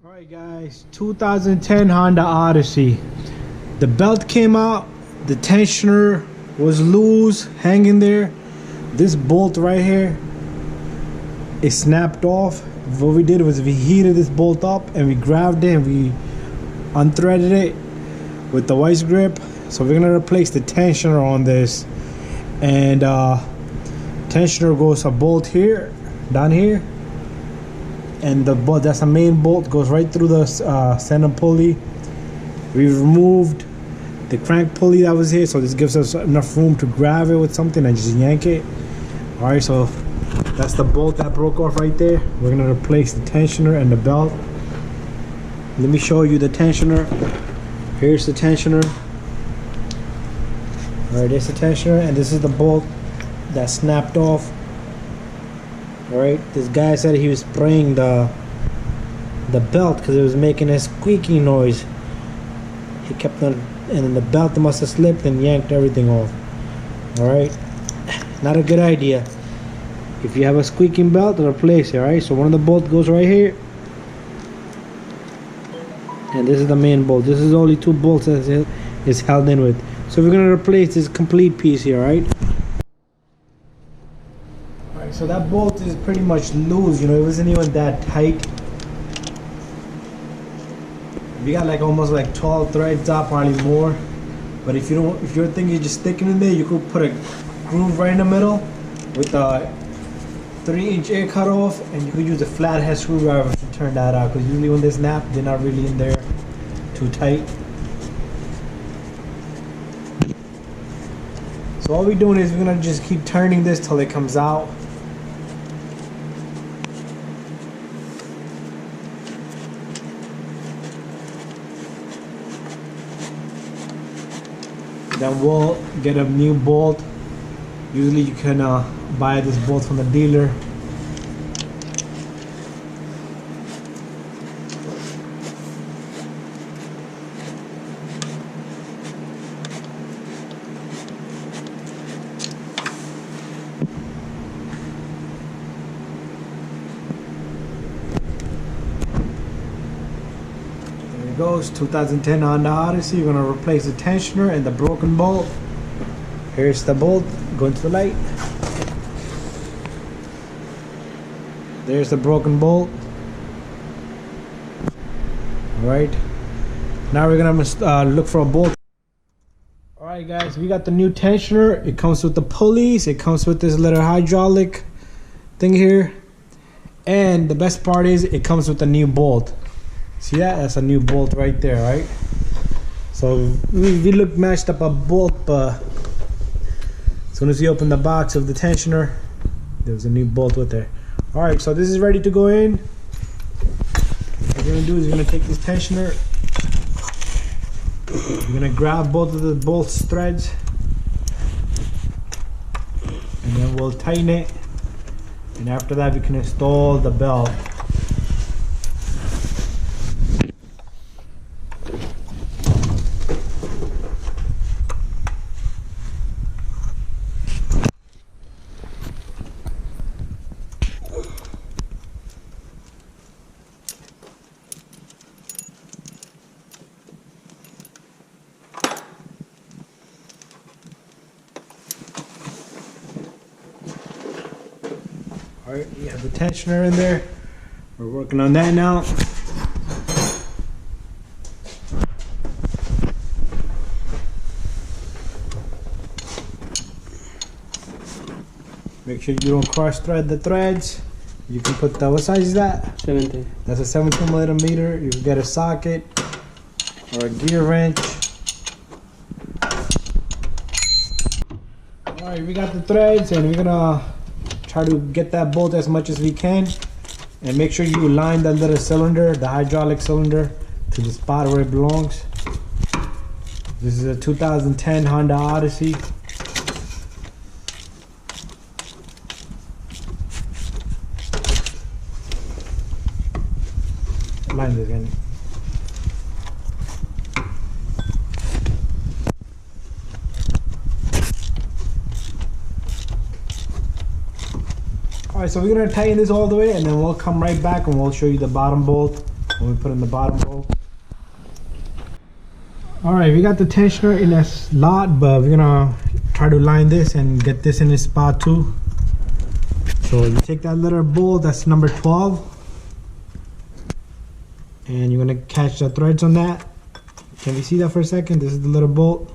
Alright guys, 2010 Honda Odyssey. The belt came out, the tensioner was loose, hanging there. This bolt right here is snapped off. What we did was we heated this bolt up and we grabbed it and we unthreaded it with the vice grip. So we're gonna replace the tensioner on this. And tensioner goes a bolt here, down here. And the bolt, that's the main bolt, goes right through the center pulley. We've removed the crank pulley that was here, so this gives us enough room to grab it with something and just yank it. All right, so that's the bolt that broke off right there. We're gonna replace the tensioner and the belt. Let me show you the tensioner. Here's the tensioner. All right, there's the tensioner, and this is the bolt that snapped off. All right, this guy said he was spraying the belt because it was making a squeaking noise. He kept on, and then the belt must have slipped and yanked everything off. All right, not a good idea. If you have a squeaking belt, replace it. All right, so one of the bolts goes right here, and this is the main bolt. This is only two bolts that is held in with. So we're gonna replace this complete piece here. All right. So that bolt is pretty much loose, you know, it wasn't even that tight. We got like almost like 12 threads up, probably more. But if you're thinking you're just sticking in there, you could put a groove right in the middle with a 3-inch air cut off, and you could use a flathead screwdriver to turn that out, because usually when they snap, they're not really in there too tight. So all we're doing is we're gonna just keep turning this till it comes out. Then we'll get a new bolt. Usually you can buy this bolt from the dealer. Goes 2010 Honda Odyssey. We're gonna replace the tensioner and the broken bolt. Here's the bolt going to the light. There's the broken bolt. All right, now we're gonna look for a bolt. All right guys, we got the new tensioner. It comes with the pulleys, it comes with this little hydraulic thing here, and the best part is it comes with a new bolt. See that? That's a new bolt right there, right? So we look matched up a bolt, but as soon as you open the box of the tensioner, there's a new bolt with there. All right, so this is ready to go in. What we're gonna do is we're gonna take this tensioner. We're gonna grab both of the bolts threads, and then we'll tighten it. And after that, we can install the belt. Alright, we have the tensioner in there. We're working on that now. Make sure you don't cross thread the threads. You can put the, what size is that? 17. That's a 17 millimeter. You can get a socket or a gear wrench. Alright, we got the threads, and we're gonna try to get that bolt as much as we can, and make sure you line that little cylinder, the hydraulic cylinder, to the spot where it belongs. This is a 2010 Honda Odyssey. Line this again. Alright, so we're gonna tighten this all the way, and then we'll come right back and we'll show you the bottom bolt. when we put in the bottom bolt. Alright, we got the tensioner in that slot, but we're gonna try to line this and get this in its spot too. So you take that little bolt, that's number 12, and you're gonna catch the threads on that. Can we see that for a second? This is the little bolt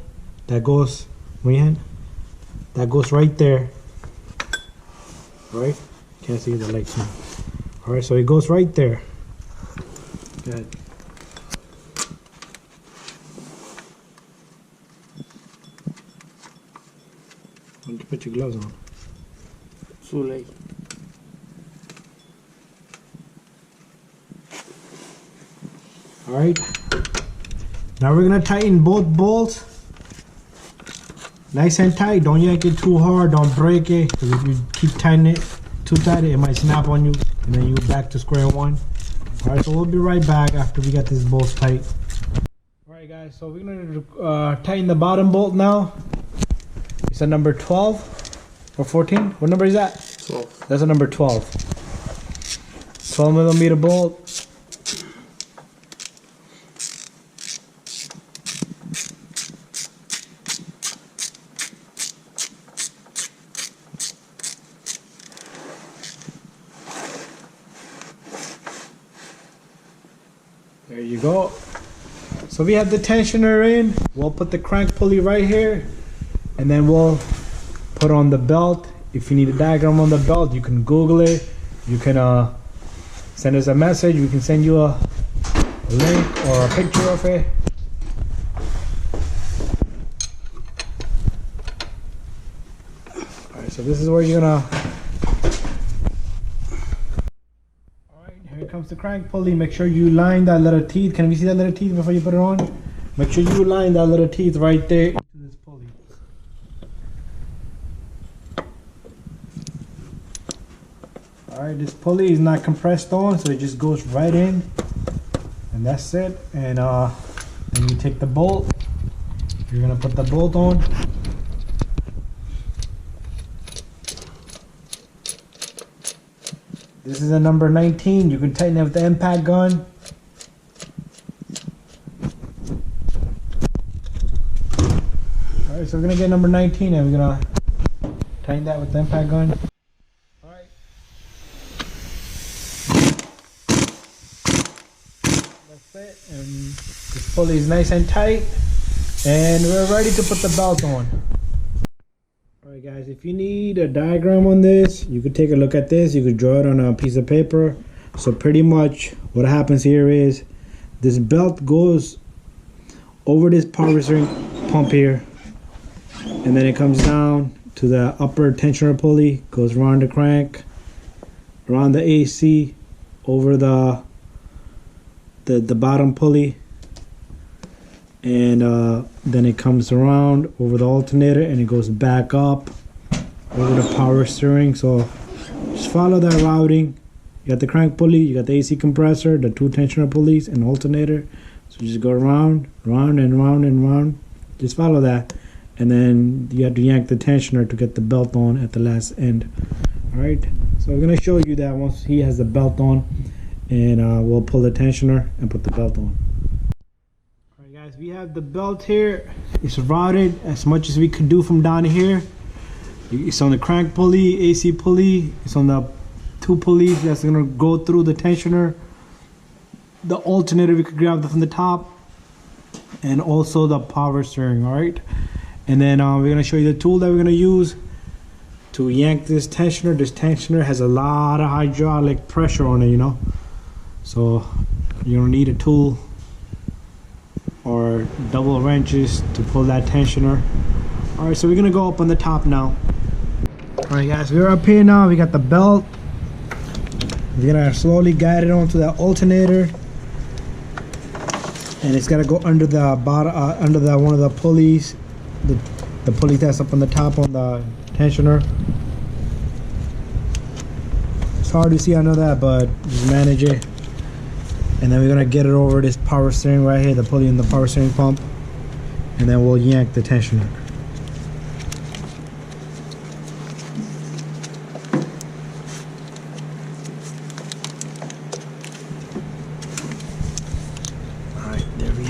that goes, that goes right there. Right? Can't see the lights now. Alright, so it goes right there. Good. Why don't you put your gloves on? Too late. Alright. Now we're gonna tighten both bolts. Nice and tight. Don't yank it too hard. Don't break it. Because if you keep tightening it too tight, it might snap on you. And then you're back to square one. Alright, so we'll be right back after we get this bolt tight. Alright guys, so we're gonna tighten the bottom bolt now. It's a number 12 or 14. What number is that? 12. That's a number 12. 12 millimeter bolt. There you go. So we have the tensioner in. We'll put the crank pulley right here, and then we'll put on the belt. If you need a diagram on the belt, you can Google it. You can send us a message. We can send you a link or a picture of it. Alright, so this is where you're gonna. Alright, here comes the crank pulley. Make sure you line that little teeth. Can we see that little teeth before you put it on? Make sure you line that little teeth right there into this pulley. Alright, this pulley is not compressed on, so it just goes right in. And that's it. And then you take the bolt. You're gonna put the bolt on. This is a number 19. You can tighten it with the impact gun. Alright, so we're gonna get number 19 and we're gonna tighten that with the impact gun. Alright. That's it. And this pulley is nice and tight. And we're ready to put the belt on. Alright guys, if you need a diagram on this, you could take a look at this. You could draw it on a piece of paper. So pretty much what happens here is this belt goes over this power steering pump here, and then it comes down to the upper tensioner pulley, goes around the crank, around the AC, over the bottom pulley, and then it comes around over the alternator and it goes back up over the power steering. So just follow that routing. You got the crank pulley, you got the AC compressor, the two tensioner pulleys, and alternator. So just go around, round and round and round. Just follow that, and then you have to yank the tensioner to get the belt on at the last end. All right. So we're gonna show you that once he has the belt on, and we'll pull the tensioner and put the belt on. All right, guys. We have the belt here. It's routed as much as we could do from down here. It's on the crank pulley, AC pulley. It's on the two pulleys that's gonna go through the tensioner. The alternator we could grab from the top, and also the power steering. All right, and then we're gonna show you the tool that we're gonna use to yank this tensioner. This tensioner has a lot of hydraulic pressure on it, you know, so you're gonna need a tool or double wrenches to pull that tensioner. All right, so we're gonna go up on the top now. All right guys, we're up here now. We got the belt. We're gonna slowly guide it onto that alternator, and it's gotta go under the bottom, under the one of the pulleys, the pulley that's up on the top on the tensioner. It's hard to see, I know that, but just manage it. And then we're gonna get it over this power steering right here, the pulley and the power steering pump, and then we'll yank the tensioner.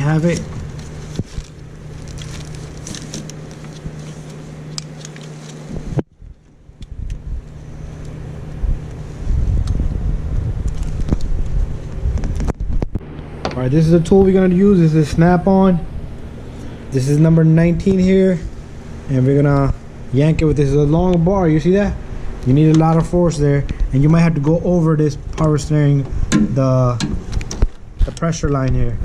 have it. Alright, this is the tool we're gonna use. This is snap-on. This is number 19 here, and we're gonna yank it with this. Is a long bar, you see that? You need a lot of force there, and you might have to go over this power steering, the pressure line here.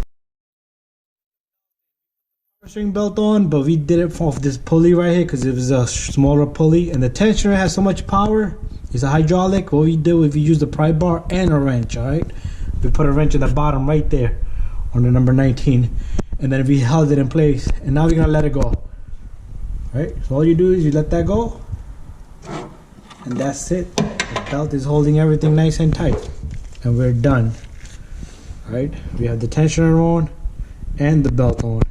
Power steering belt on, but we did it off this pulley right here because it was a smaller pulley, and the tensioner has so much power. It's a hydraulic. What we do is we use the pry bar and a wrench. All right, we put a wrench in the bottom right there on the number 19, and then we held it in place, and now we're gonna let it go. All right, so all you do is you let that go, and that's it. The belt is holding everything nice and tight, and we're done. All right, we have the tensioner on and the belt on,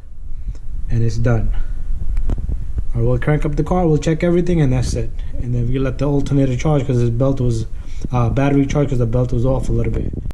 and it's done. All right, we'll crank up the car, we'll check everything, and that's it. And then we let the alternator charge because his belt was battery charge because the belt was off a little bit.